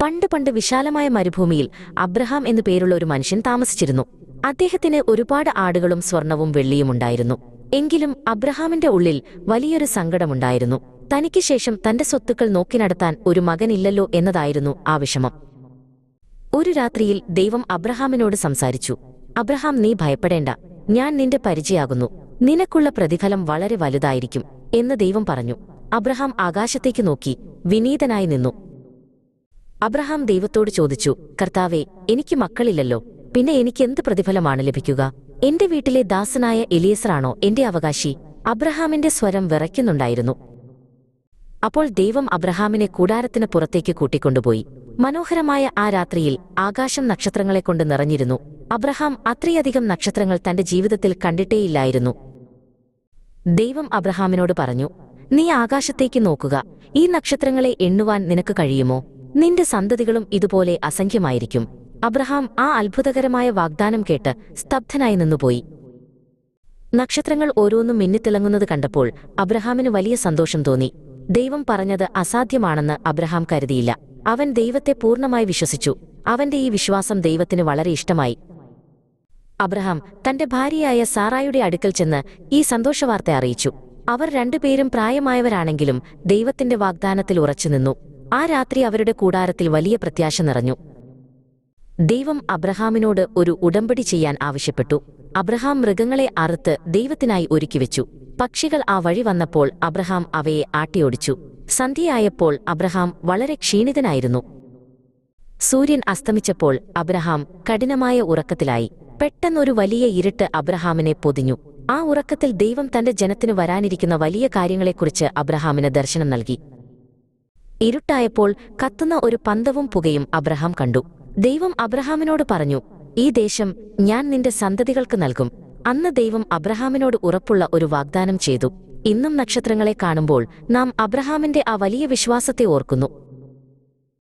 പണ്ട് വിശാലമായ മരുഭൂമിയിൽ അബ്രഹാം എന്നു പേരുള്ള ഒരു മനുഷ്യൻ താമസിച്ചിരുന്നു. അദ്ദേഹത്തിന് ഒരുപാട് ആടുകളും സ്വർണവും വെള്ളിയും ഉണ്ടായിരുന്നു. എങ്കിലും അബ്രഹാമിന്റെ ഉള്ളിൽ വലിയൊരു സങ്കടമുണ്ടായിരുന്നു. തനിക്ക് ശേഷം തന്റെ സ്വത്തുക്കൾ നോക്കി നടത്താൻ ഒരു മകനില്ലല്ലോ എന്നതായിരുന്നു ആ വിഷമം. ഒരു രാത്രിയിൽ ദൈവം അബ്രഹാമിനോട് സംസാരിച്ചു. അബ്രഹാം, നീ ഭയപ്പെടേണ്ട, ഞാൻ നിന്റെ പരിചയാകുന്നു. നിനക്കുള്ള പ്രതിഫലം വളരെ വലുതായിരിക്കും എന്ന് ദൈവം പറഞ്ഞു. അബ്രഹാം ആകാശത്തേക്ക് നോക്കി വിനീതനായി നിന്നു. അബ്രഹാം ദൈവത്തോട് ചോദിച്ചു, കർത്താവേ, എനിക്ക് മക്കളില്ലല്ലോ, പിന്നെ എനിക്കെന്ത് പ്രതിഫലമാണ് ലഭിക്കുക? എന്റെ വീട്ടിലെ ദാസനായ എലീസറാണോ എന്റെ അവകാശി? അബ്രഹാമിന്റെ സ്വരം വിറയ്ക്കുന്നുണ്ടായിരുന്നു. അപ്പോൾ ദൈവം അബ്രഹാമിനെ കൂടാരത്തിന് പുറത്തേക്ക് കൂട്ടിക്കൊണ്ടുപോയി. മനോഹരമായ ആ രാത്രിയിൽ ആകാശം നക്ഷത്രങ്ങളെക്കൊണ്ട് നിറഞ്ഞിരുന്നു. അബ്രഹാം അത്രയധികം നക്ഷത്രങ്ങൾ തന്റെ ജീവിതത്തിൽ കണ്ടിട്ടേയില്ലായിരുന്നു. ദൈവം അബ്രഹാമിനോട് പറഞ്ഞു, നീ ആകാശത്തേക്ക് നോക്കുക. ഈ നക്ഷത്രങ്ങളെ എണ്ണുവാൻ നിനക്ക് കഴിയുമോ? നിന്റെ സന്തതികളും ഇതുപോലെ അസംഖ്യമായിരിക്കും. അബ്രഹാം ആ അത്ഭുതകരമായ വാഗ്ദാനം കേട്ട് സ്തബ്ധനായി നിന്നുപോയി. നക്ഷത്രങ്ങൾ ഓരോന്നും മിന്നിത്തിളങ്ങുന്നത് കണ്ടപ്പോൾ അബ്രഹാമിന് വലിയ സന്തോഷം തോന്നി. ദൈവം പറഞ്ഞത് അസാധ്യമാണെന്ന് അബ്രഹാം കരുതിയില്ല. അവൻ ദൈവത്തെ പൂർണ്ണമായി വിശ്വസിച്ചു. അവന്റെ ഈ വിശ്വാസം ദൈവത്തിന് വളരെ ഇഷ്ടമായി. അബ്രഹാം തന്റെ ഭാര്യയായ സാറായുടെ അടുക്കൽ ചെന്ന് ഈ സന്തോഷവാർത്ത അറിയിച്ചു. അവർ രണ്ടുപേരും പ്രായമായവരാണെങ്കിലും ദൈവത്തിന്റെ വാഗ്ദാനത്തിൽ ഉറച്ചുനിന്നു. ആ രാത്രി അവരുടെ കൂടാരത്തിൽ വലിയ പ്രത്യാശ നിറഞ്ഞു. ദൈവം അബ്രഹാമിനോട് ഒരു ഉടമ്പടി ചെയ്യാൻ ആവശ്യപ്പെട്ടു. അബ്രഹാം മൃഗങ്ങളെ അറുത്ത് ദൈവത്തിനായി ഒരുക്കിവെച്ചു. പക്ഷികൾ ആ വഴി വന്നപ്പോൾ അബ്രഹാം അവയെ ആട്ടിയോടിച്ചു. സന്ധ്യയായപ്പോൾ അബ്രഹാം വളരെ ക്ഷീണിതനായിരുന്നു. സൂര്യൻ അസ്തമിച്ചപ്പോൾ അബ്രഹാം കഠിനമായ ഉറക്കത്തിലായി. പെട്ടെന്നൊരു വലിയ ഇരുട്ട് അബ്രഹാമിനെ പൊതിഞ്ഞു. ആ ഉറക്കത്തിൽ ദൈവം തന്റെ ജനത്തിനു വരാനിരിക്കുന്ന വലിയ കാര്യങ്ങളെക്കുറിച്ച് അബ്രഹാമിന് ദർശനം നൽകി. ഇരുട്ടായപ്പോൾ കത്തുന്ന ഒരു പന്തവും പുകയും അബ്രഹാം കണ്ടു. ദൈവം അബ്രഹാമിനോട് പറഞ്ഞു, ഈ ദേശം ഞാൻ നിന്റെ സന്തതികൾക്ക് നൽകും. അന്ന് ദൈവം അബ്രഹാമിനോട് ഉറപ്പുള്ള ഒരു വാഗ്ദാനം ചെയ്തു. ഇന്നും നക്ഷത്രങ്ങളെ കാണുമ്പോൾ നാം അബ്രഹാമിന്റെ ആ വലിയ വിശ്വാസത്തെ ഓർക്കുന്നു.